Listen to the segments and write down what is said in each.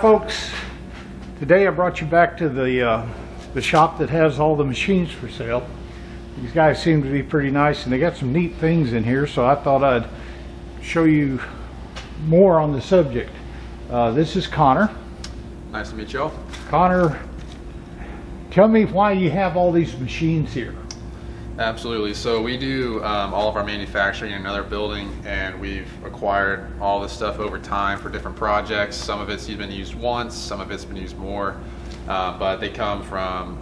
folks, today I brought you back to the shop that has all the machines for sale. These guys seem to be pretty nice and they got some neat things in here, so I thought I'd show you more on the subject. This is Connor. Nice to meet you all. Connor, tell me why you have all these machines here. Absolutely. So we do all of our manufacturing in another building, and we've acquired all this stuff over time for different projects. Some of it's been used once, some of it's been used more, but they come from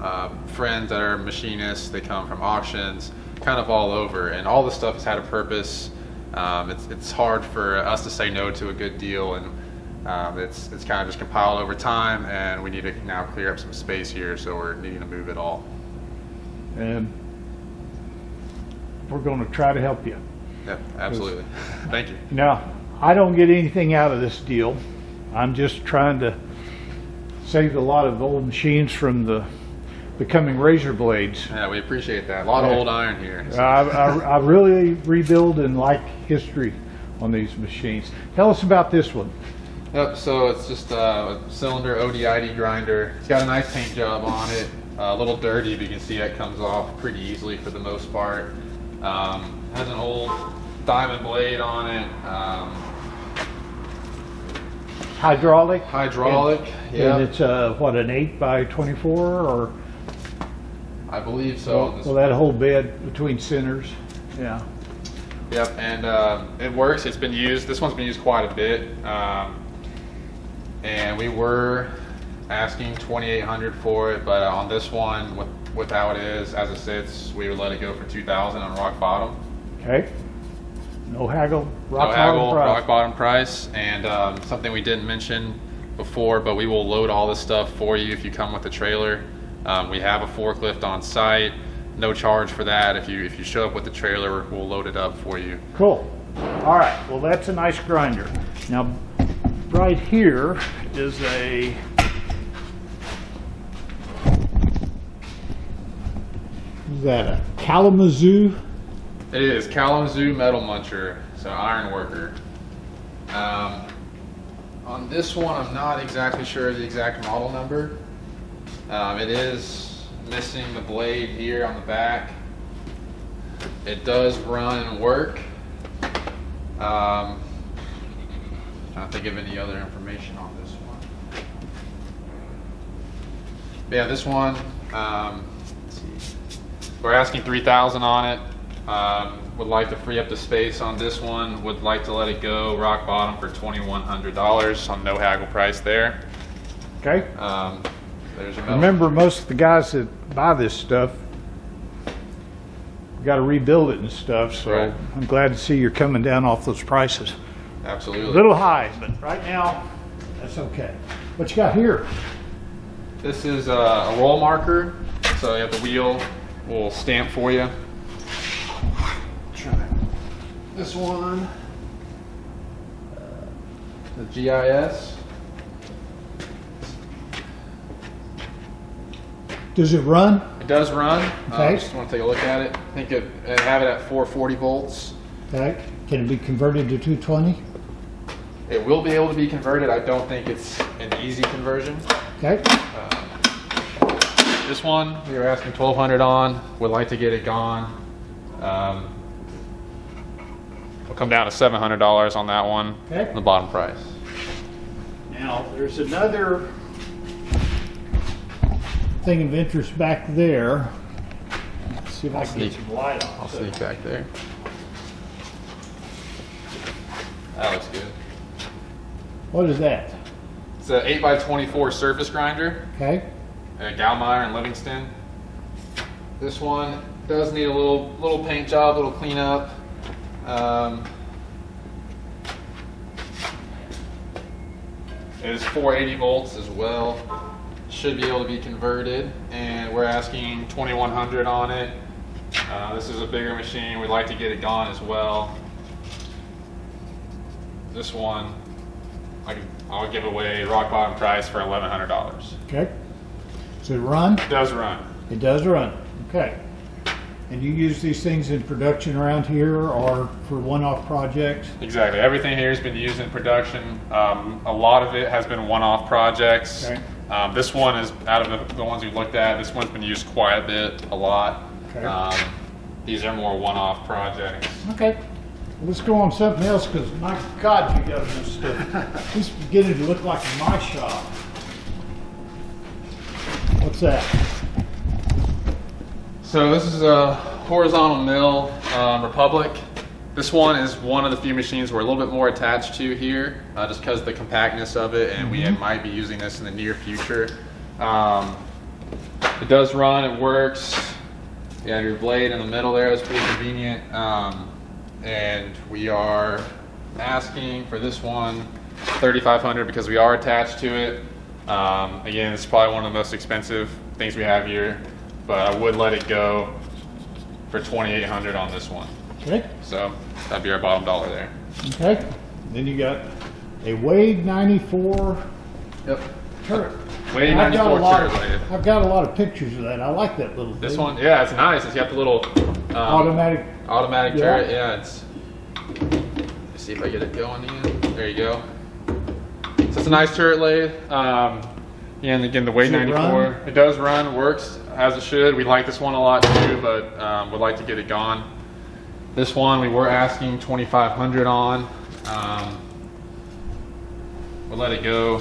friends that are machinists, they come from auctions, kind of all over, and all this stuff has had a purpose. It's hard for us to say no to a good deal, and it's kind of just compiled over time, and we need to now clear up some space here, so we're needing to move it all. And we're going to try to help you. Yeah, absolutely. Thank you. Now, I don't get anything out of this deal. I'm just trying to save a lot of old machines from becoming razor blades. Yeah, we appreciate that. A lot of old iron here. I really rebuild and like history on these machines. Tell us about this one. Yep, so it's just a cylinder ODID grinder. It's got a nice paint job on it. A little dirty, but you can see that comes off pretty easily for the most part. Has an old diamond blade on it. Hydraulic? Yeah. And it's what, an 8x24 or? I believe so. Well, that whole bed between centers. Yeah. Yep, and it works. It's been used. This one's been used quite a bit. And we were asking $2,800 for it, but on this one, with how it is, as it sits, we would let it go for $2,000 on rock bottom. Okay. No haggle. Rock bottom price. And something we didn't mention before, but we will load all this stuff for you if you come with a trailer. We have a forklift on site. No charge for that. If you show up with the trailer, we'll load it up for you. Cool. All right. Well, that's a nice grinder. Now, right here is a a Kalamazoo? It is Kalamazoo metal muncher, so Ironworker. On this one, I'm not exactly sure the exact model number. It is missing the blade here on the back. It does run and work. Trying to think of any other information on this one. But yeah, this one, let's see. We're asking $3,000 on it. Would like to free up the space on this one. Would like to let it go rock bottom for $2,100 on no haggle price there. Okay. There's your metal. Remember, most of the guys that buy this stuff got to rebuild it and stuff, so Right. I'm glad to see you're coming down off those prices. Absolutely. A little high, but right now, that's okay. What you got here? This is a roll marker, so you have the wheel will stamp for you. Try this one, the GIS. Does it run? It does run. Okay. Just want to take a look at it. I think I have it at 440 volts. Okay. Can it be converted to 220? It will be able to be converted. I don't think it's an easy conversion. Okay. This one we were asking $1,200 on. Would like to get it gone. We'll come down to $700 on that one. Okay. The bottom price. Now, there's another thing of interest back there. Let's see if I can get some light on. I'll sneak back there. That looks good. What is that? It's an 8x24 surface grinder. Okay. Galmeyer and Livingston. This one does need a little paint job, a little cleanup. It is 480 volts as well. Should be able to be converted, and we're asking $2,100 on it. This is a bigger machine. We'd like to get it gone as well. This one, I'll give away rock bottom price for $1,100. Okay. Does it run? It does run. It does run. Okay. And you use these things in production around here or for one-off projects? Exactly. Everything here has been used in production. A lot of it has been one-off projects. Okay. This one is, out of the ones we looked at, this one's been used quite a bit, a lot. Okay. These are more one-off projects. Okay. Let's go on something else, because my God, you got enough stuff. This is beginning to look like my shop. What's that? So this is a horizontal mill, Republic. This one is one of the few machines we're a little bit more attached to here, just because of the compactness of it, and we might be using this in the near future. It does run, it works. You have your blade in the middle there, it's pretty convenient. And we are asking for this one $3,500 because we are attached to it. Again, it's probably one of the most expensive things we have here, but I would let it go for $2,800 on this one. Okay. So that'd be our bottom dollar there. Okay. Then you got a Wade 94 Yep. turret. Wade 94 turret blade. I've got a lot of pictures of that. I like that little This thing. one, yeah, it's nice. It's got the little Automatic. turret. Yeah, it's. Let's see if I get it going again. There you go. So it's a nice turret lathe. And again, the Wade Does it 94, run? it does run, works as it should. We like this one a lot too, but would like to get it gone. This one we were asking $2,500 on. We'll let it go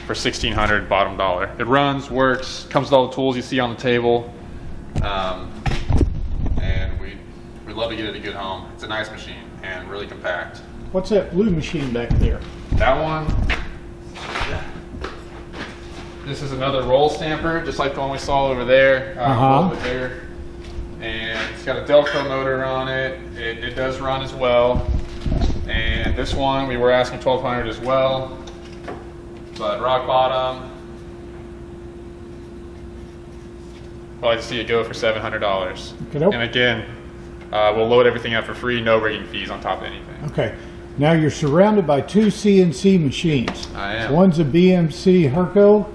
for $1,600 bottom dollar. It runs, works, comes with all the tools you see on the table, and we'd love to get it a good home. It's a nice machine and really compact. What's that blue machine back there? That one. This is another roll stamper, just like the one we saw over there. A little bit bigger. And it's got a Delco motor on it. It does run as well. And this one we were asking $1,200 as well. But rock bottom, I'd like to see it go for $700. Okay. And again, we'll load everything up for free, no rigging fees on top of anything. Okay. Now you're surrounded by two CNC machines. I am. One's a BMC Herco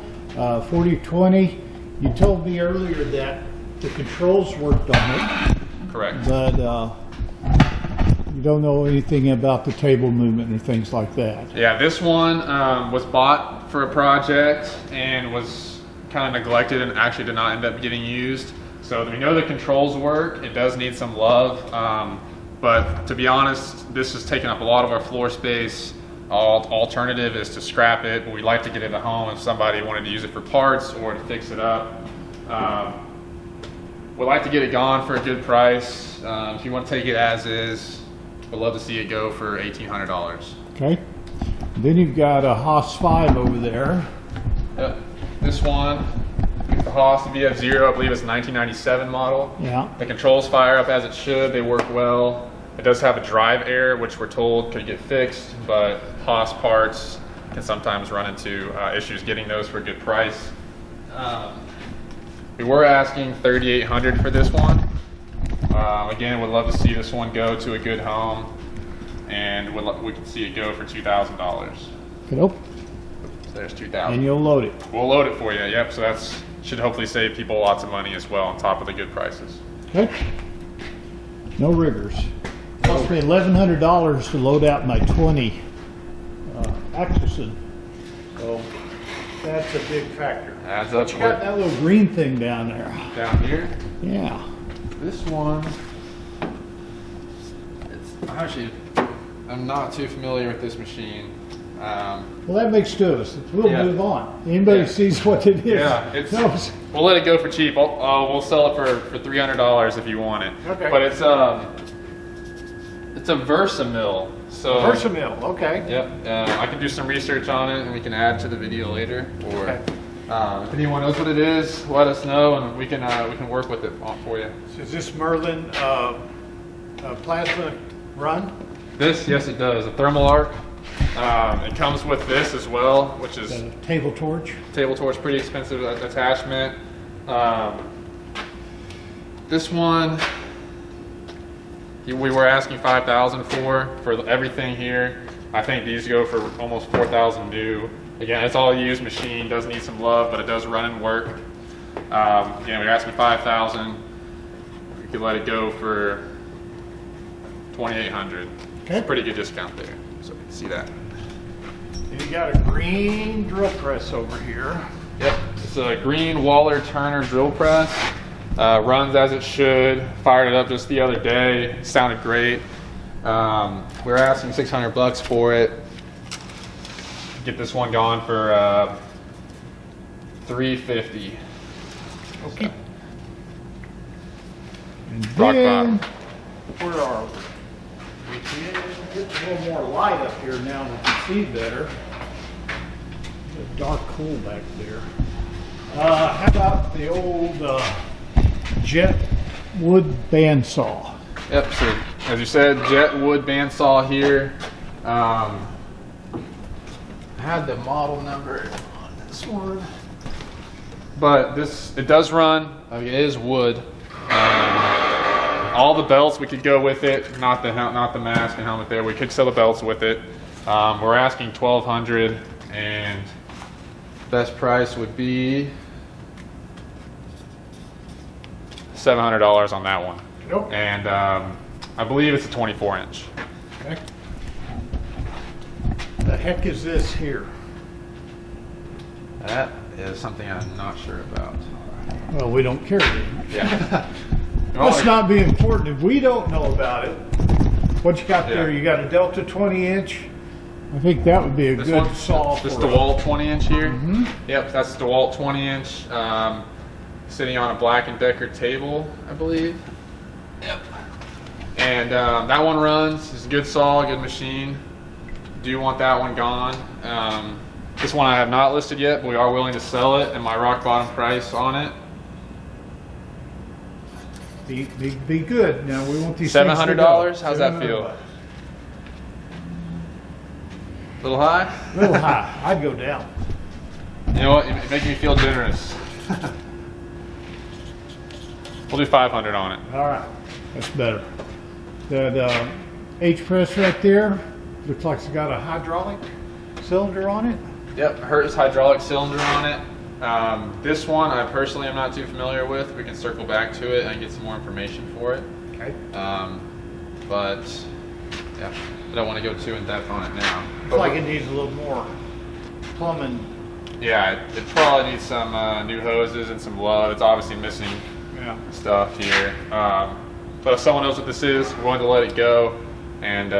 4020. You told me earlier that the controls worked on it, Correct. but you don't know anything about the table movement or things like that. Yeah, this one was bought for a project and was kind of neglected and actually did not end up getting used. So we know the controls work. It does need some love. But to be honest, this has taken up a lot of our floor space. Alternative is to scrap it, but we'd like to get it at home if somebody wanted to use it for parts or to fix it up. We'd like to get it gone for a good price. If you want to take it as is, we'd love to see it go for $1,800. Okay. Then you've got a Haas 5 over there. Yep. This one, the Haas VF0, I believe it's a 1997 model. Yeah. The controls fire up as it should. They work well. It does have a drive error, which we're told could get fixed, but Haas parts can sometimes run into issues getting those for a good price. We were asking $3,800 for this one. Again, would love to see this one go to a good home, and we can see it go for $2,000. Nope. So there's $2,000. And you'll load it. We'll load it for you. Yep. So that's should hopefully save people lots of money as well, on top of the good prices. Okay. No riggers. Cost me $1,100 to load out my 20 Axelson. So that's a big factor. Adds up You got that little green thing down there. down here. Yeah. This one, I'm not too familiar with this machine. Well, that makes two of us. We'll Yeah. move on. Anybody Yeah. sees what it is. Yeah, it's. knows. We'll let it go for cheap. We'll sell it for $300 if you want it. Okay. But it's a Versamill. So Versamill, okay. Yep. I can do some research on it, and we can add to the video later. Or Okay. if anyone knows what it is, let us know, and we can work with it for you. So is this Merlin plasma run? This, yes, it does. A thermal arc. It comes with this as well, which is The table torch? table torch, pretty expensive attachment. This one, we were asking $5,000 for everything here. I think these go for almost $4,000 new. Again, it's all used machine, does need some love, but it does run and work. Again, we're asking $5,000. we could let it go for $2,800. Okay. Pretty good discount there, so you can see that. And you got a green drill press over here. Yep, it's a green Waller Turner drill press. Runs as it should. Fired it up just the other day. Sounded great. We're asking $600 for it. Get this one going for $350. Okay. And Rock then, bottom. where are we? We can get a little more light up here now we can see better. A dark hole back there. How about the old jet wood bandsaw? Yep, so as you said, jet wood bandsaw here. I had the model number on this one. But it does run, it is wood. All the belts we could go with it, not the mask and helmet there. We could sell the belts with it. We're asking $1,200, and best price would be $700 on that one. Nope. And I believe it's a 24-inch. Okay. The heck is this here? That is something I'm not sure about. Well, we don't care. Yeah. Must not be important if we don't know about it. What you got there? Yeah. You got a Delta 20-inch. I think that would be a good saw. This for DeWalt 20-inch here. Mhm. Yep, that's DeWalt 20-inch. Sitting on a Black & Decker table, I believe. Yep. And that one runs. It's a good saw, good machine. Do want that one gone. This one I have not listed yet, but we are willing to sell it, and my rock bottom price on it. Be good. Now we want these $700. How's that feel? $700. A little high? A little high. I'd go down. You know what? You make me feel generous. We'll do $500 on it. All right, that's better. That H press right there looks like it's got a hydraulic cylinder on it. Yep, Hertz hydraulic cylinder on it. This one I personally am not too familiar with. We can circle back to it and get some more information for it. Okay. But yeah, I don't want to go too in depth on it now. Looks like it needs a little more plumbing. Yeah, it probably needs some new hoses and some love. It's obviously missing stuff here. But if someone knows what this is, we're going to let it go, and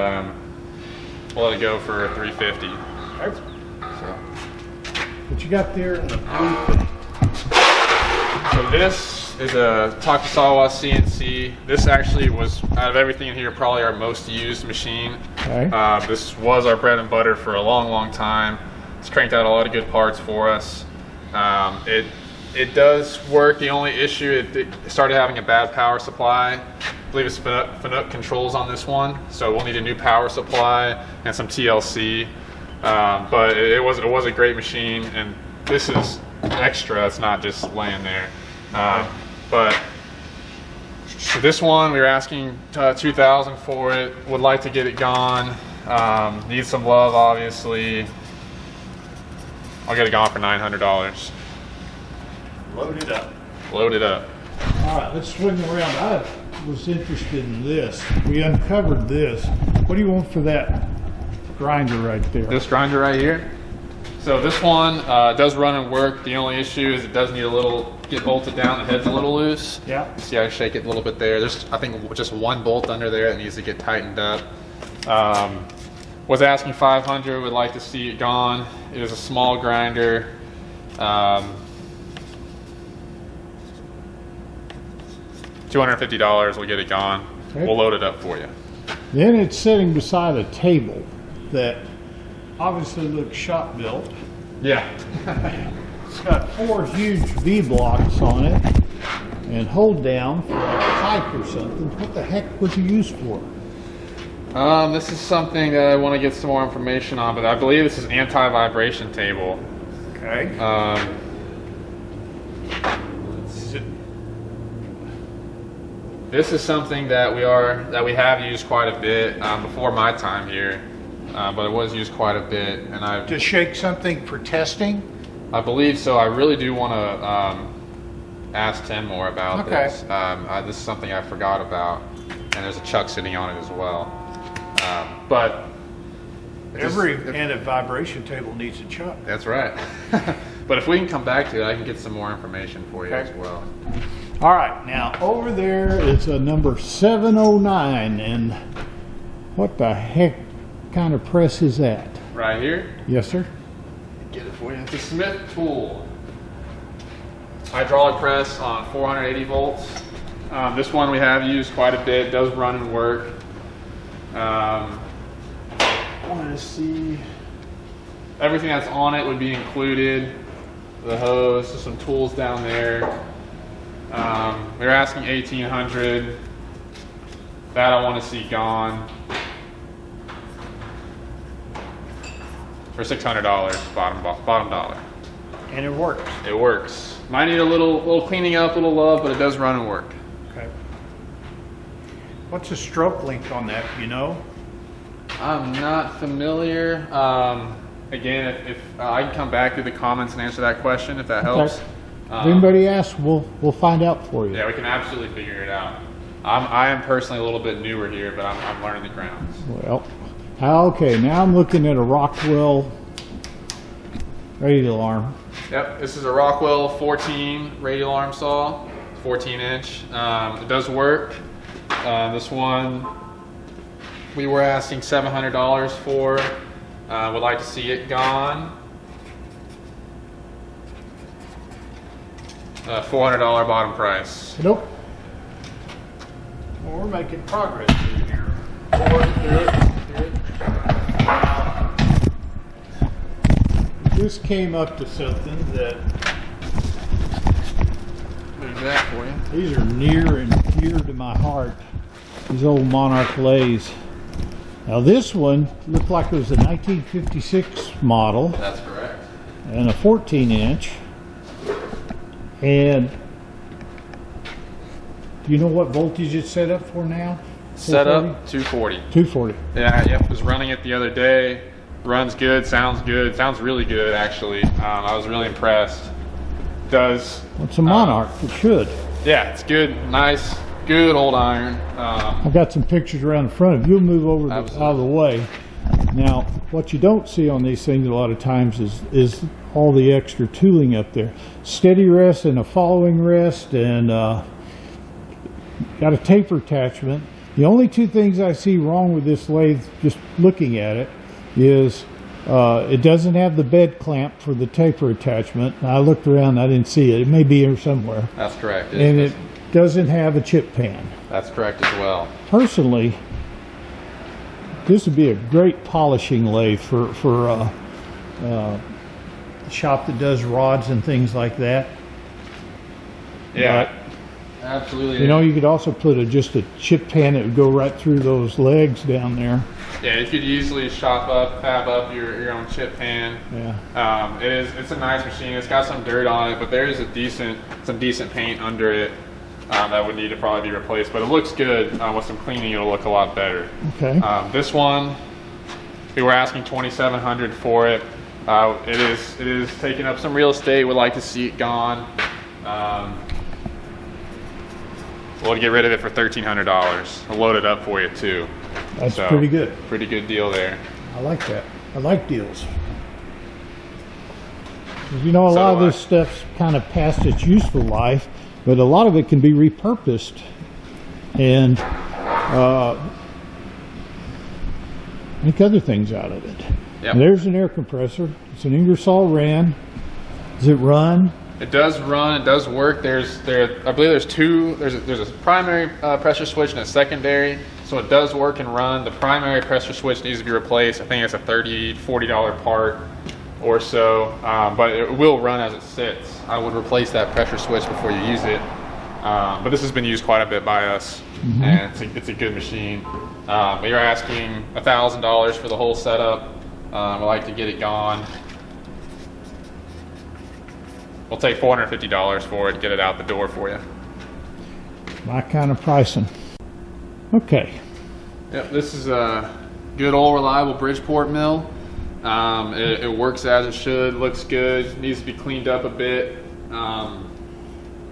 we'll let it go for $350. Okay. So. What you got there in the blue thing? So this is a Takusawa CNC. This actually was, out of everything in here, probably our most used machine. Okay. This was our bread and butter for a long, long time. It's cranked out a lot of good parts for us. It does work. The only issue, it started having a bad power supply. I believe it's Fanuc controls on this one, so we'll need a new power supply and some TLC. But it was a great machine, and this is extra. It's not just laying there. But so this one, we were asking $2,000 for it. Would like to get it gone. Need some love, obviously. I'll get it gone for $900. Load it up. Load it up. All right, let's swing around. I was interested in this. We uncovered this. What do you want for that grinder right there? This grinder right here. So this one does run and work. The only issue is it does need a little, get bolted down. The head's a little loose. Yeah. See, I shake it a little bit there. There's, I think, just one bolt under there that needs to get tightened up. Was asking $500. Would like to see it gone. It is a small grinder. $250 will get it gone. Okay. We'll load it up for you. Then it's sitting beside a table that obviously looks shop built. Yeah. It's got 4 huge V blocks on it and hold down for a pipe or something. What the heck was it used for? This is something that I want to get some more information on, but I believe this is anti-vibration table. Okay. This is something that we have used quite a bit before my time here, but it was used quite a bit, and To shake something for testing? I believe so. I really do want to ask Tim more about Okay. this. This is something I forgot about, and there's a chuck sitting on it as well. But Every anti-vibration table needs a chuck. that's right. But if we can come back to it, I can get some more information for you Okay. as well. All right, now over there is a number 709, and what the heck kind of press is that? Right here, Yes, sir. get it for you. It's a Smith tool. Hydraulic press on 480 volts. This one we have used quite a bit. Does run and work. I wanted to see everything that's on it would be included. The hose, some tools down there. We were asking 1,800. That I want to see gone for $600. Bottom dollar. And it works. It works. Might need a little cleaning up, a little love, but it does run and work. Okay. What's the stroke length on that, you know? I'm not familiar. Again, if I can come back through the comments and answer that question, if that helps. Okay. If anybody asks, we'll find out for you. Yeah, we can absolutely figure it out. I am personally a little bit newer here, but I'm learning the grounds. Well, okay, now I'm looking at a Rockwell radial arm. Yep, this is a Rockwell 14 radial arm saw, 14 inch. It does work. This one we were asking $700 for. Would like to see it gone. $400 bottom price. Nope. Well, we're making progress here. This came up to something that There's that for you. these are near and dear to my heart. These old Monarch lathes. Now this one looked like it was a 1956 model That's correct. and a 14 inch. And do you know what voltage it's set up for now? Set up 240. 240. Yeah, yep. Was running it the other day. Runs good. Sounds good. Sounds really good, actually. I was really impressed. Does. Well, it's a Monarch. It should. Yeah, it's good. Nice. Good old iron. I've got some pictures around the front. If you'll move over out of the way. Now, what you don't see on these things a lot of times is all the extra tooling up there. Steady rest and a following rest, and got a taper attachment. The only two things I see wrong with this lathe, just looking at it, is it doesn't have the bed clamp for the taper attachment. I looked around, I didn't see it. It may be here somewhere. That's correct. And it doesn't have a chip pan. That's correct as well. Personally, this would be a great polishing lathe for a shop that does rods and things like that. Yeah, absolutely. You know, you could also put just a chip pan that would go right through those legs down there. Yeah, you could easily fab up your own chip pan. Yeah. It's a nice machine. It's got some dirt on it, but there is some decent paint under it that would need to probably be replaced. But it looks good. With some cleaning, it'll look a lot better. Okay. This one, we were asking $2,700 for it. It is taking up some real estate. Would like to see it gone. We'll get rid of it for $1,300. I'll load it up for you too. That's pretty good. Pretty good deal there. I like that. I like deals. You know, a lot of this stuff's kind of past its useful life, but a lot of it can be repurposed and make other things out of it. Yep. There's an air compressor. It's an Ingersoll Rand. Does it run? It does run. It does work. I believe there's two. There's a primary pressure switch and a secondary. So it does work and run. The primary pressure switch needs to be replaced. I think it's a $30, $40 part or so, but it will run as it sits. I would replace that pressure switch before you use it. But this has been used quite a bit by us, and it's a good machine. We are asking $1,000 for the whole setup. I'd like to get it gone. We'll take $450 for it, get it out the door for you. My kind of pricing. Okay. Yep, this is a good old reliable Bridgeport mill. It works as it should, looks good, needs to be cleaned up a bit.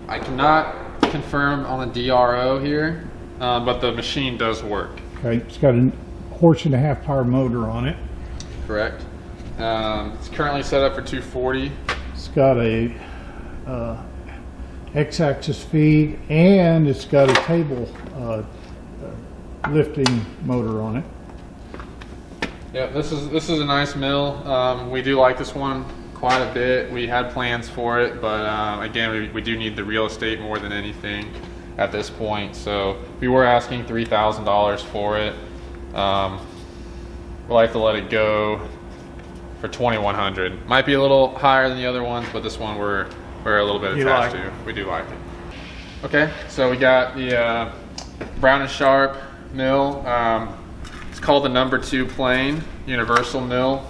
I cannot confirm on the DRO here, but the machine does work. Okay, it's got a 1.5 power motor on it. Correct. It's currently set up for 240. It's got a X-axis feed, and it's got a table lifting motor on it. Yeah, this is a nice mill. We do like this one quite a bit. We had plans for it, but again, we do need the real estate more than anything at this point. So we were asking $3,000 for it. We'd like to let it go for $2,100. Might be a little higher than the other ones, but this one we're a little bit attached to. We do like it. Okay, so we got the Brown and Sharp mill. It's called the number 2 plane universal mill.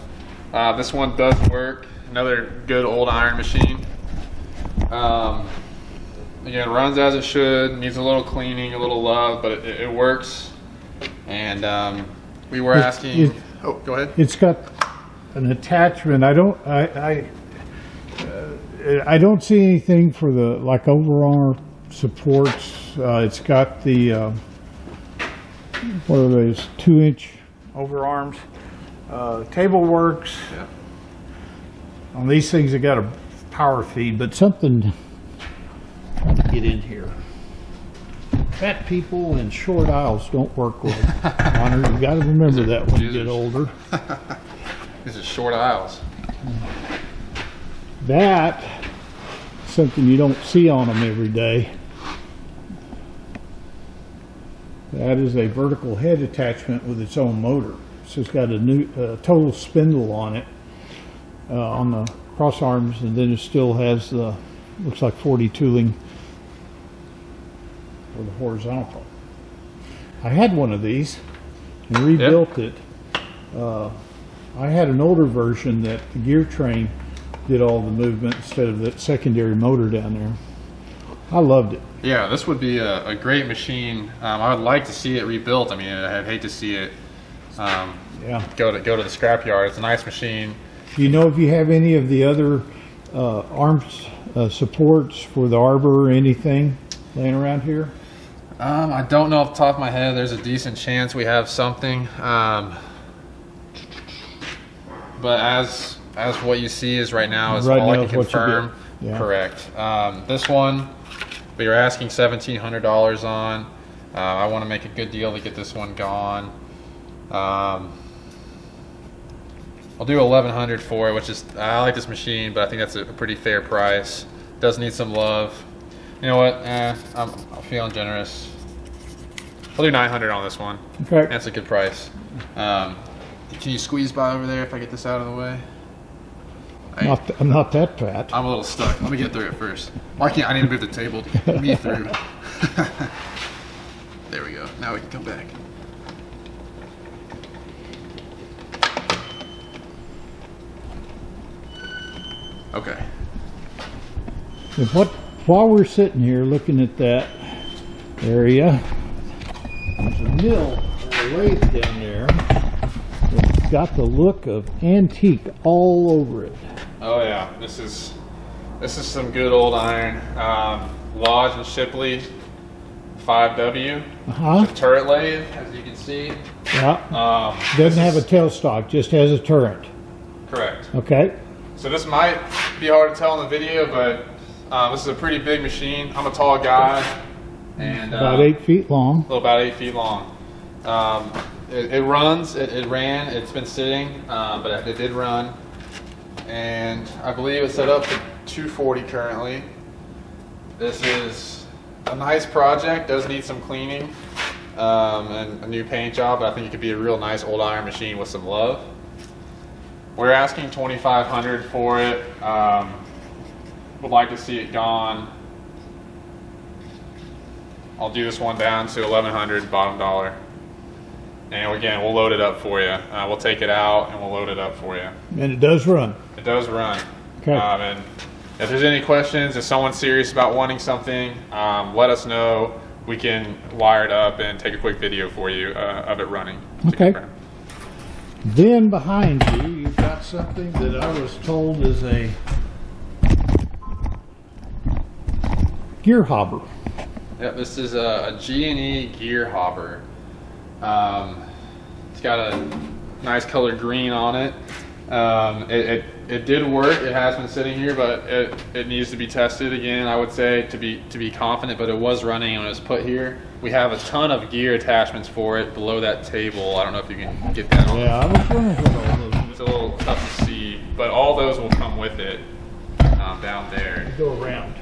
This one does work. Another good old iron machine. Again, runs as it should. Needs a little cleaning, a little love, but it works. And we were asking. Oh, go ahead. It's got an attachment. I don't see anything for the like overarm supports. It's got the what are those 2-inch overarms. Table works. Yeah. On these things, they got a power feed, but something. Trying to get in here. Fat people and short aisles don't work well. Honor, you got to remember that when you get older. These are short aisles. That something you don't see on them every day. That is a vertical head attachment with its own motor. So it's got a new total spindle on it on the cross arms, and then it still has the looks like 40 tooling for the horizontal. I had one of these and rebuilt it. I had an older version that the gear train did all the movement instead of that secondary motor down there. I loved it. Yeah, this would be a great machine. I would like to see it rebuilt. I mean, I'd hate to see it go to the scrapyard. It's a nice machine. Do you know if you have any of the other arms supports for the arbor or anything laying around here? I don't know off the top of my head. There's a decent chance we have something. But as what you see is right now is right all now I can confirm. Yeah. Correct. This one we are asking $1,700 on. I want to make a good deal to get this one gone. I'll do $1,100 for it, which is I like this machine, but I think that's a pretty fair price. Does need some love. You know what? I'm feeling generous. I'll do $900 on this one. Okay. That's a good price. Can you squeeze by over there if I get this out of the way? I'm not that fat. I'm a little stuck. Let me get through it first. Why can't I need to move the table to get me through? There we go. Now we can come back. Okay. While we're sitting here looking at that area, there's a mill or a lathe down there that's got the look of antique all over it. Oh yeah, this is some good old iron. Lodge and Shipley 5W. It's a turret lathe, as you can see. Yeah. Doesn't have a tailstock, just has a turret. Correct. Okay. So this might be hard to tell in the video, but this is a pretty big machine. I'm a tall guy, and about 8 feet long. About 8 feet long. It runs. It ran. It's been sitting, but it did run. And I believe it's set up for 240 currently. This is a nice project. Does need some cleaning and a new paint job, but I think it could be a real nice old iron machine with some love. We're asking $2,500 for it. Would like to see it gone. I'll do this one down to $1,100 bottom dollar. And again, we'll load it up for you. We'll take it out and we'll load it up for you. And it does run. It does run. Okay. And if there's any questions, if someone's serious about wanting something, let us know. We can wire it up and take a quick video for you of it running. Okay. Then behind you, you've got something that I was told is a gear hopper. Yep, this is a G&E gear hopper. It's got a nice color green on it. It did work. It has been sitting here, but it needs to be tested again, I would say, to be confident, but it was running when it was put here. We have a ton of gear attachments for it below that table. I don't know if you can get that on. Yeah, I was wondering what all those. It's a little tough to see, but all those will come with it down there. Go around.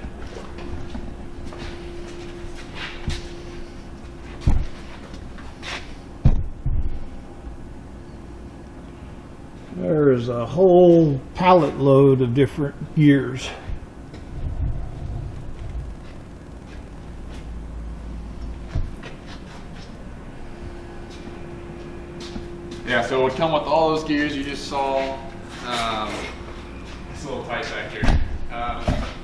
There's a whole pallet load of different gears. Yeah, so it would come with all those gears you just saw. It's a little tight back here.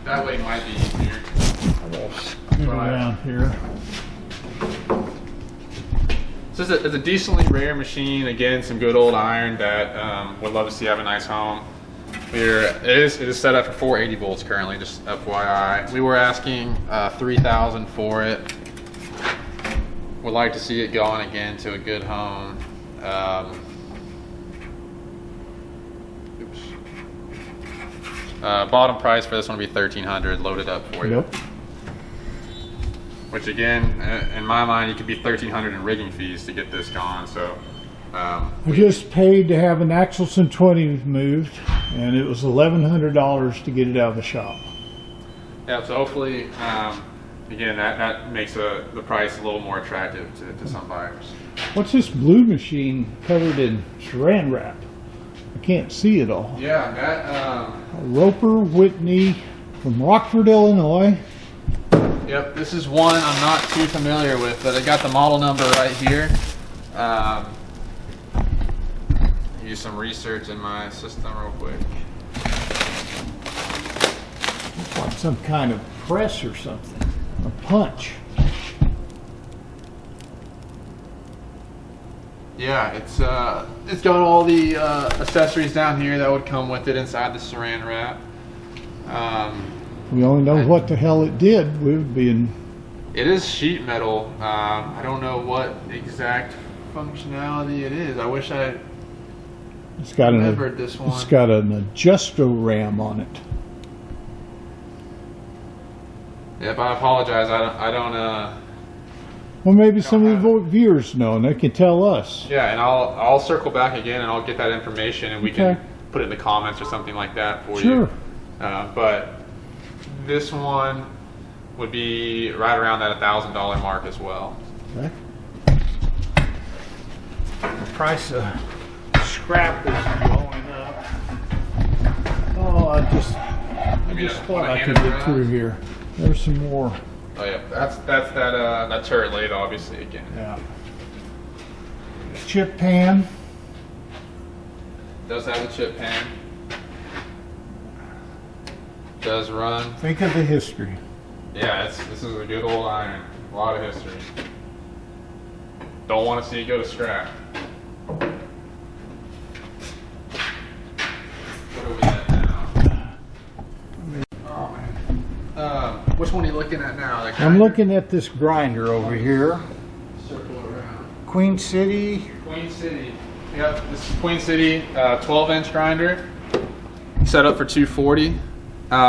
That way might be easier. Around here. So it's a decently rare machine. Again, some good old iron that would love to see have a nice home. It is set up for 480 volts currently, just FYI. We were asking $3,000 for it. Would like to see it going again to a good home. Bottom price for this one would be $1,300 loaded up for you. Yep. Which again, in my mind, you could be $1,300 in rigging fees to get this gone. So I just paid to have an Axelson 20 moved, and it was $1,100 to get it out of the shop. yeah, so hopefully, again, that makes the price a little more attractive to some buyers. What's this blue machine covered in saran wrap? I can't see it all. Yeah, that. Roper Whitney from Rockford, Illinois. Yep, this is one I'm not too familiar with, but I got the model number right here. Use some research in my system real quick. Looks like some kind of press or something. A punch. Yeah, it's got all the accessories down here that would come with it inside the saran wrap. We only know what the hell it did. We would be in. It is sheet metal. I don't know what exact functionality it is. I wish I It's got remembered this one. It's got an adjusto-ram on it. Yep, I apologize. I don't. Well, maybe some have of the viewers know, and they can tell us. Yeah, and I'll circle back again, and I'll get that information, and we Okay. can put it in the comments or something like that for Sure. you. But this one would be right around that $1,000 mark as well. Okay. The price of scrap is going up. Oh, I just thought I could get through here. There's some more. Oh yeah, that's that turret lathe obviously again. Yeah. Chip pan. Does have a chip pan. Does run. Think of the history. Yeah, this is a good old iron. A lot of history. Don't want to see it go to scrap. What are we at now? Oh man. Which one are you looking at now? That I'm grinder? looking at this grinder over here. Circle around. Queen City. Queen City. Yep, this is Queen City 12-inch grinder. Set up for 240.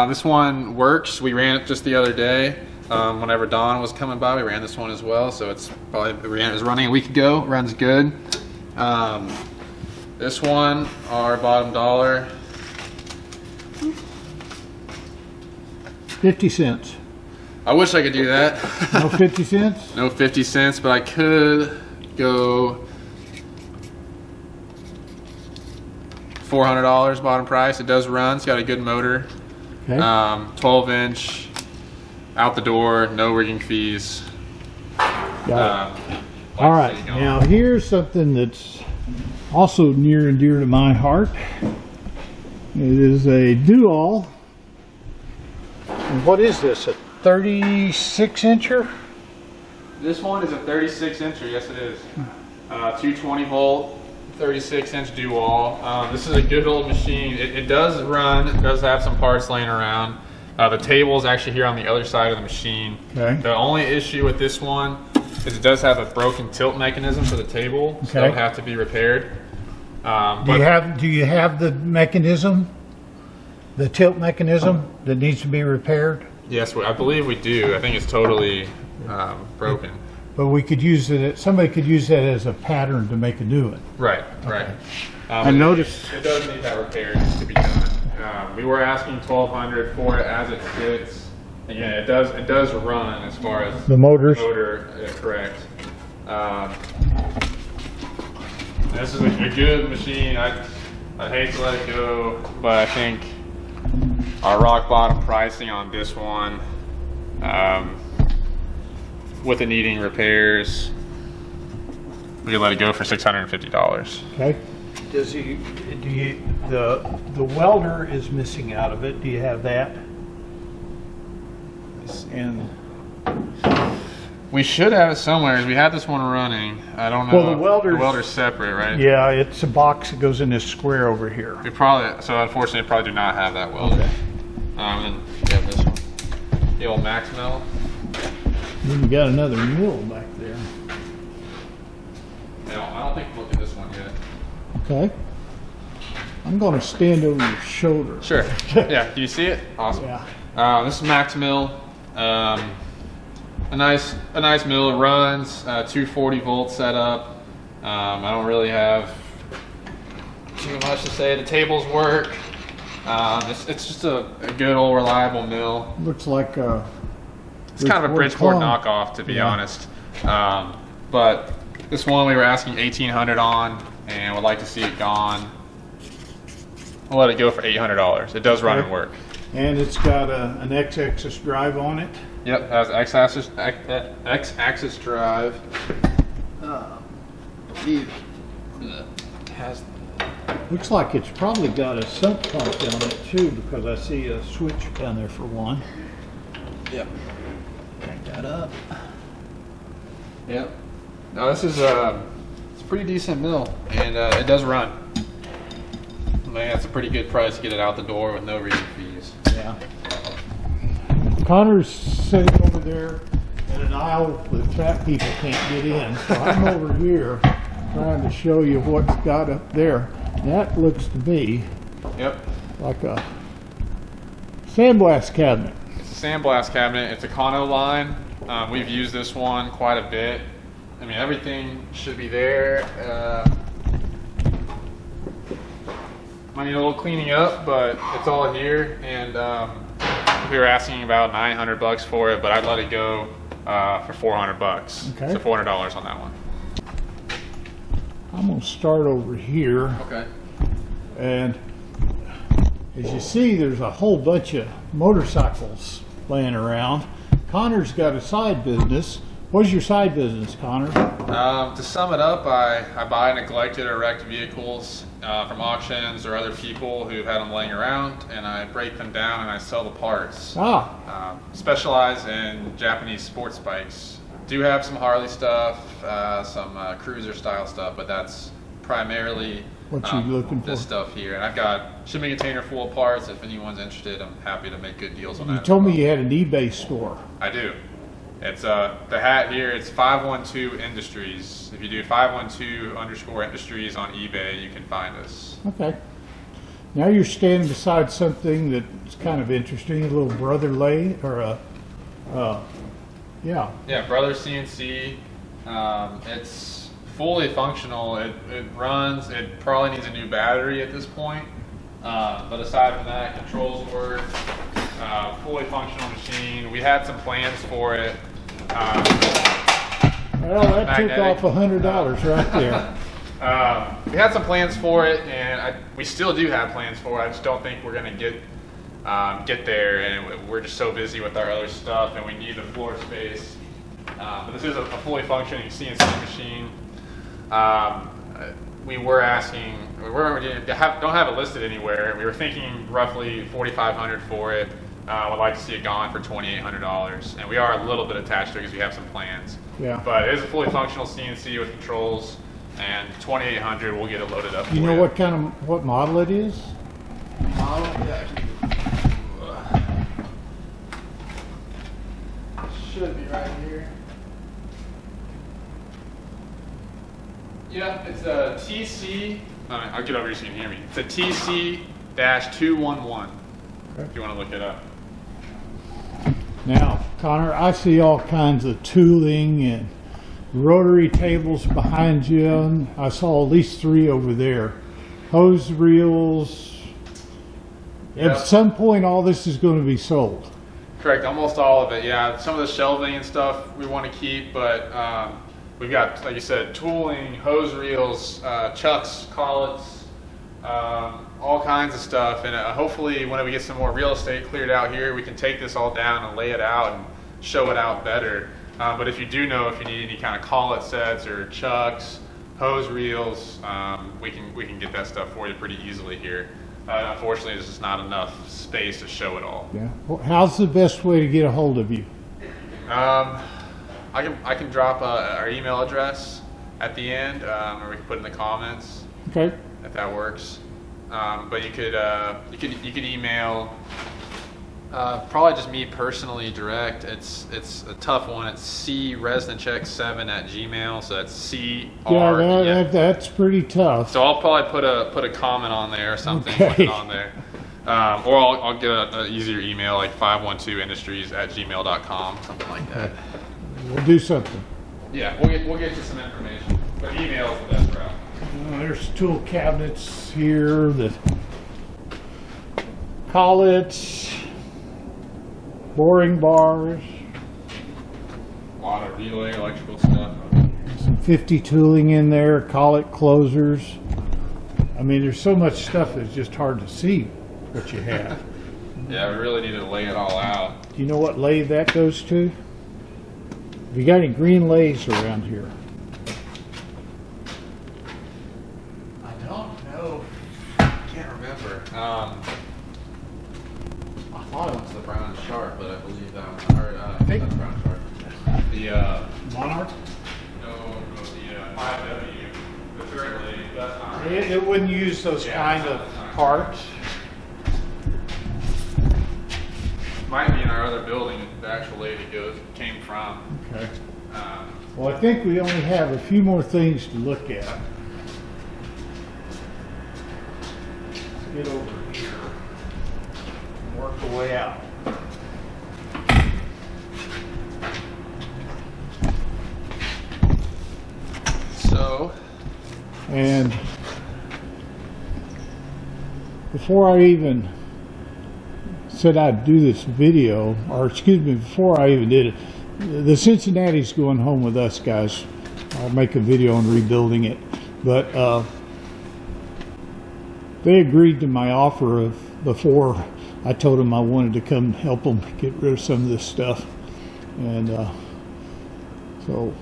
This one works. We ran it just the other day. Whenever Dawn was coming by, we ran this one as well. So it was running a week ago. Runs good. This one, our bottom dollar. 50 cents. I wish I could do that. No 50 cents? No 50 cents, but I could go $400 bottom price. It does run. It's got a good motor. Okay. 12-inch, out the door, no rigging fees. Got it. All right. Now here's something that's also near and dear to my heart. It is a do-all. And what is this? A 36-incher? This one is a 36-incher. Yes, it is. 220-volt, 36-inch do-all. This is a good old machine. It does run. It does have some parts laying around. The table is actually here on the other side of the machine. Okay. The only issue with this one is it does have a broken tilt mechanism for the table, so that'll have to be repaired. Do you have the mechanism, the tilt mechanism that needs to be repaired? Yes, I believe we do. I think it's totally broken. But we could use it. Somebody could use that as a pattern to make a new one. Right. Right. I noticed it does need that repair to be done. We were asking $1,200 for it as it sits. Again, it does run as far as the motors. Motor, correct. This is a good machine. I hate to let it go, but I think our rock bottom pricing on this one, with it needing repairs, we can let it go for $650. Okay. The welder is missing out of it. Do you have that? And we should have it somewhere. We had this one running. I don't know. Well, the welder's separate, right? Yeah, it's a box that goes in this square over here. We unfortunately probably do not have that welder. Okay. And yeah, this one. The old Max mill. Then you got another mill back there. I don't think we'll look at this one yet. Okay. I'm going to stand over your shoulder. Sure. Yeah. Do you see it? Awesome. Yeah. This is Max mill. A nice mill. It runs 240 volt setup. I don't really have too much to say. The tables work. It's just a good old reliable mill. Looks like it's kind of a Bridgeport knockoff, to be honest. But this one we were asking $1,800 on, and would like to see it gone. We'll let it go for $800. It does run and work. And it's got an X-axis drive on it. Yep, it has X-axis drive. I believe it has. Looks like it's probably got a sump pump on it too, because I see a switch down there for one. Yep. Crank that up. Yep. Now this is it's a pretty decent mill, and it does run. I think that's a pretty good price to get it out the door with no reason fees. Yeah. Connor's sitting over there in an aisle that fat people can't get in, so I'm over here trying to show you what's got up there. That looks to be like a sandblast cabinet. It's a sandblast cabinet. It's a Kano line. We've used this one quite a bit. I mean, everything should be there. Might need a little cleaning up, but it's all in here. And we were asking about $900 for it, but I'd let it go for $400. Okay. So $400 on that one. I'm going to start over here. Okay. And as you see, there's a whole bunch of motorcycles laying around. Connor's got a side business. What's your side business, Connor? To sum it up, I buy neglected or wrecked vehicles from auctions or other people who've had them laying around, and I break them down and I sell the parts. Specialize in Japanese sports bikes. Do have some Harley stuff, some cruiser style stuff, but that's primarily what you looking for? This stuff here. And I've got shipping container full of parts. If anyone's interested, I'm happy to make good deals on that. You told me you had an eBay store. I do. It's the hat here. It's 512 Industries. If you do 512_Industries on eBay, you can find us. Okay. Now you're standing beside something that's kind of interesting. A little brother lathe or a Yeah, Brother CNC. It's fully functional. It runs. It probably needs a new battery at this point. But aside from that, controls work. Fully functional machine. We had some plans for it. Well, that took off $100 right there. We had some plans for it, and we still do have plans for it. I just don't think we're going to get there, and we're just so busy with our other stuff, and we need the floor space. But this is a fully functioning CNC machine. We were asking, don't have it listed anywhere. We were thinking roughly $4,500 for it. Would like to see it gone for $2,800, and we are a little bit attached to it because we have some plans. Yeah. But it is a fully functional CNC with controls, and $2,800 we'll get it loaded up. You know what model it is? Model? Yeah. Yeah, it's a TC. I'll get over here so you can hear me. It's a TC-211. Okay. If you want to look it up. Now, Connor, I see all kinds of tooling and rotary tables behind you. And I saw at least 3 over there. Hose reels. Yep. At some point, all this is going to be sold. Correct, almost all of it. Yeah, some of the shelving and stuff we want to keep, but we've got, like you said, tooling, hose reels, chucks, collets, all kinds of stuff. And hopefully, when we get some more real estate cleared out here, we can take this all down and lay it out and show it out better. But if you do know if you need any kind of collet sets or chucks, hose reels, we can get that stuff for you pretty easily here. Unfortunately, there's just not enough space to show it all. Yeah. Well, how's the best way to get a hold of you? I can drop our email address at the end, or we can put in the comments. Okay. If that works. But you could email. Probably just me personally direct. It's a tough one. It's cresnitcheck7@gmail. So that's C R. Yeah, that's pretty tough. So I'll probably put a comment on there or something. Okay. Put it on there. Or I'll get an easier email like 512industries@gmail.com, something like that. We'll do something. Yeah, we'll get you some information. But email is the best route. There's tool cabinets here, the collets, boring bars, A lot of relay electrical stuff. some 50 tooling in there, collet closers. I mean, there's so much stuff that's just hard to see what you have. Yeah, we really need to lay it all out. Do you know what lathe that goes to? Have you got any green lathes around here? I don't know. I can't remember. I thought it was the brown sharp, but I believe that one. Or, think- not the brown sharp. The Monarch? no, the 5W, the third lathe. That's not right. It wouldn't use those kind of parts. Might be in our other building. The actual lathe it came from. Okay. Well, I think we only have a few more things to look at. Let's get over here and work the way out. So, And before I even said I'd do this video, or excuse me, before I even did it, the Cincinnati's going home with us, guys. I'll make a video on rebuilding it. But they agreed to my offer before I told them I wanted to come help them get rid of some of this stuff. And so...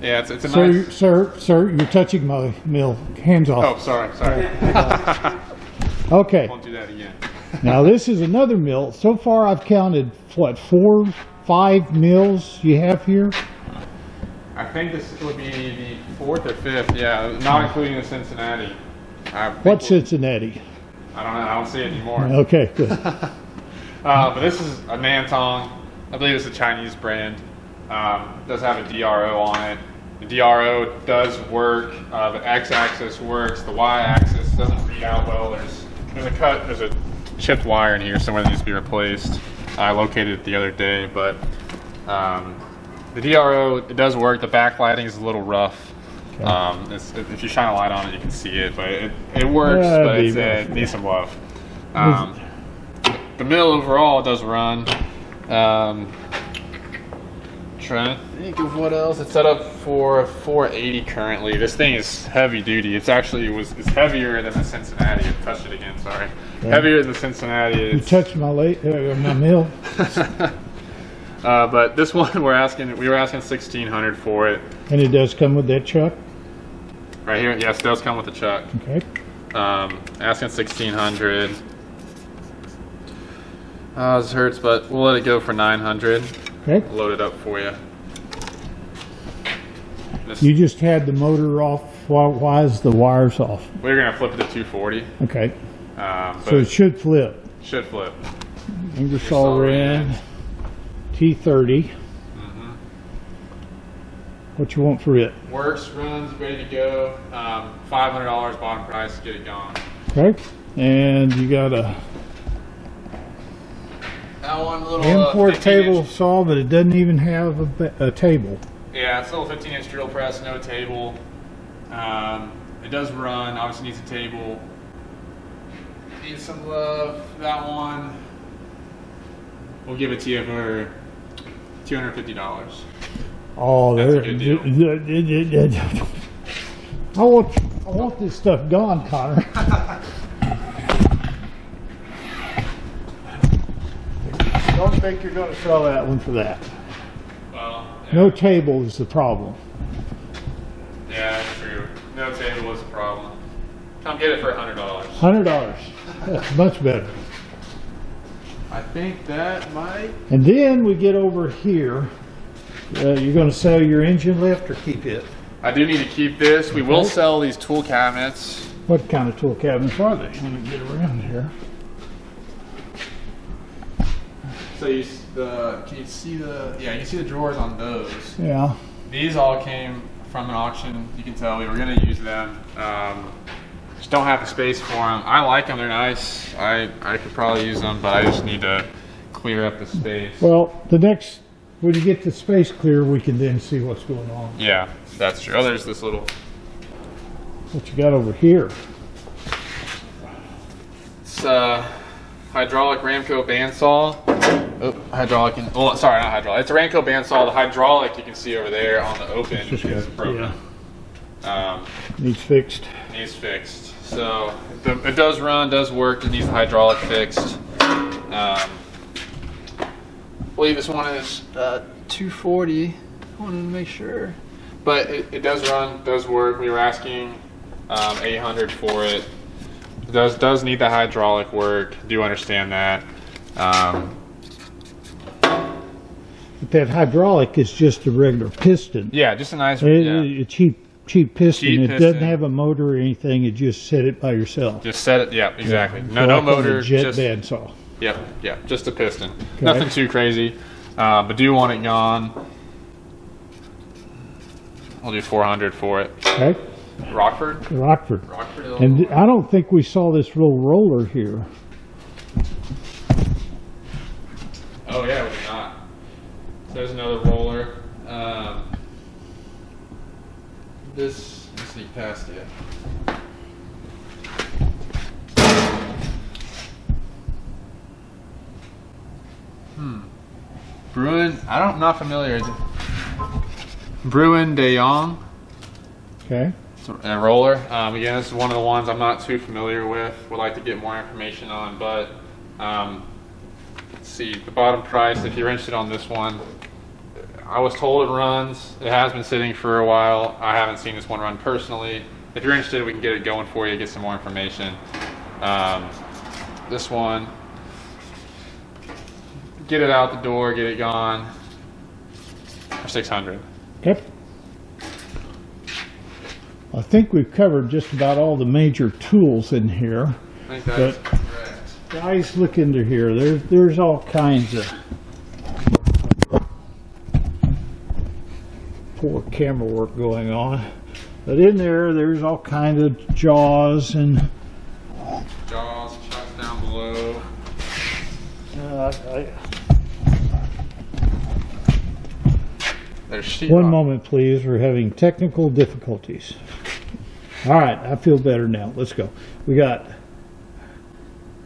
yeah, it's a Sir, nice... sir, you're touching my mill. Hands off. Oh, sorry. Okay. Won't do that again. Now this is another mill. So far I've counted, what, 4, 5 mills you have here? I think this would be the 4th or 5th, yeah, not including the Cincinnati. What Cincinnati? I don't know, I don't see it anymore. Okay, good. But this is a Nantong. I believe it's a Chinese brand. It does have a DRO on it. The DRO does work. The X-axis works. The Y-axis doesn't read out well. There's a chipped wire in here somewhere that needs to be replaced. I located it the other day, but the DRO, it does work. The backlighting is a little rough. Okay. If you shine a light on it, you can see it, but it works, but it needs some love. The mill overall does run. Trying to think of what else. It's set up for 480 currently. This thing is heavy duty. It's heavier than the Cincinnati. I touched it again, sorry. Okay. Heavier than the Cincinnati. You touched my mill. But this one we were asking $1,600 for it. And it does come with that chuck? Right here, yes, it does come with a chuck. Okay. Asking $1,600. This hurts, but we'll let it go for $900. Okay. Load it up for you. You just had the motor off. Why is the wires off? We're gonna flip it to 240. Okay. But So it should flip. should flip. Ingersoll Rand T30. What you want for it? Works, runs, ready to go. $500 bottom price to get it gone. Okay. And you got a That one little import 15 table inch. saw, but it doesn't even have a table. Yeah, it's a little 15-inch drill press, no table. It does run. Obviously needs a table. Needs some love. That one, we'll give it to you for $250. Oh, That's there. a good deal. I want this stuff gone, Connor. Don't think you're going to sell that one for that. Well, yeah. No table is the problem. Yeah, that's true. No table was a problem. Come get it for $100. $100. That's much better. I think that might. And then we get over here. You're going to sell your engine lift or keep it? I do need to keep this. We will Okay. sell these tool cabinets. What kind of tool cabinets are they? Let me get around here. So can you see the? Yeah, you can see the drawers on those. Yeah. These all came from an auction. You can tell we were going to use them. Just don't have the space for them. I like them. They're nice. I could probably use them, but I just need to clear up the space. Well, when you get the space clear, we can then see what's going on. Yeah, that's true. Oh, there's this little. What you got over here? It's hydraulic Ramco bandsaw. Oh, hydraulic. Sorry, not hydraulic. It's a Ramco bandsaw. The hydraulic you can see over there on the open is broken. Yeah. Needs fixed. Needs fixed. So it does run, does work. It needs the hydraulic fixed. I believe this one is 240. I wanted to make sure, but it does run, does work. We were asking 800 for it. It does need the hydraulic work. Do understand that. But that hydraulic is just a regular piston. Yeah, just a nice. A cheap piston. Cheap It piston. doesn't have a motor or anything. It just set it by yourself. Just set it. Yeah, exactly. So No like on the motor. jet Just bandsaw. Yep. Just a piston. Okay. Nothing too crazy. But do want it gone. I'll do 400 for it. Okay. Rockford. Rockford. Rockford. And I don't think we saw this little roller here. Oh yeah, we did not. So there's another roller. Let's sneak past it. Bruin. I'm not familiar. Is it Bruin de Jong? Okay. It's a roller. Again, this is one of the ones I'm not too familiar with. Would like to get more information on, but let's see the bottom price. If you're interested on this one, I was told it runs. It has been sitting for a while. I haven't seen this one run personally. If you're interested, we can get it going for you. Get some more information. This one, get it out the door, get it gone for 600. Okay. I think we've covered just about all the major tools in here. I think that's But- correct. Guys, look into here. There's all kinds of poor camera work going on. But in there's all kinds of jaws and Jaws, chucks down below. There's sheetrock. one moment, please. We're having technical difficulties. All right, I feel better now. Let's go. We got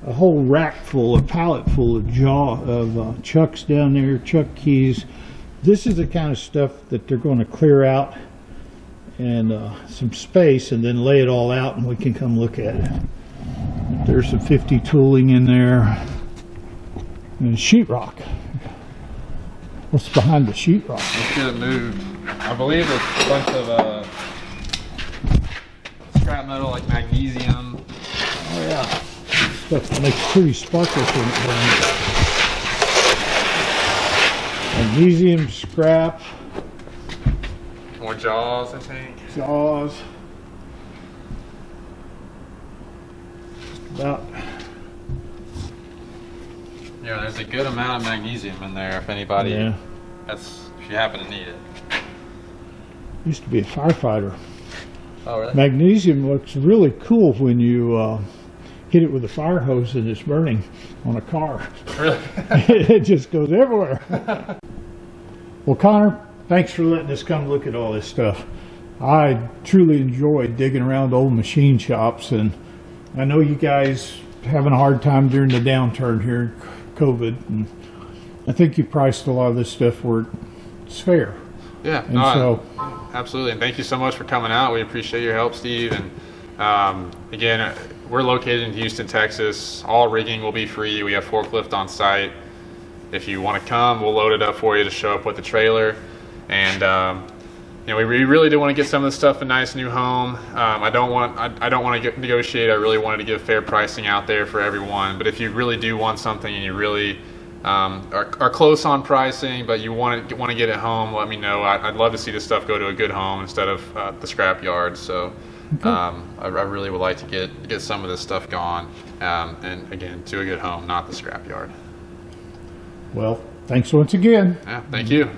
a whole rack full, a pallet full of chucks down there, chuck keys. This is the kind of stuff that they're going to clear out and some space and then lay it all out and we can come look at it. There's some 50 tooling in there and sheetrock. What's behind the sheetrock? Let's get it moved. I believe it's a bunch of scrap metal like magnesium. Oh yeah, stuff that makes pretty sparkles when it burns. Magnesium, scrap, More jaws, I think. jaws. Just about. Yeah, there's a good amount of magnesium in there if anybody, Yeah. if you happen to need it. Used to be a firefighter. Oh, really? Magnesium looks really cool when you hit it with a fire hose and it's burning on a car. Really? It just goes everywhere. Well, Connor, thanks for letting us come look at all this stuff. I truly enjoy digging around old machine shops, and I know you guys having a hard time during the downturn here, COVID, and I think you priced a lot of this stuff where it's fair. Yeah, And no, so, absolutely. And thank you so much for coming out. We appreciate your help, Steve. And again, we're located in Houston, Texas. All rigging will be free. We have forklift on site. If you want to come, we'll load it up for you to show up with the trailer. And you know, we really do want to get some of this stuff a nice new home. I don't want to negotiate. I really wanted to give fair pricing out there for everyone. But if you really do want something and you really are close on pricing, but you want to get it home, let me know. I'd love to see this stuff go to a good home instead of the scrap yard. So okay. I really would like to get some of this stuff gone, and again, to a good home, not the scrap yard. well, thanks once again. Yeah, thank you.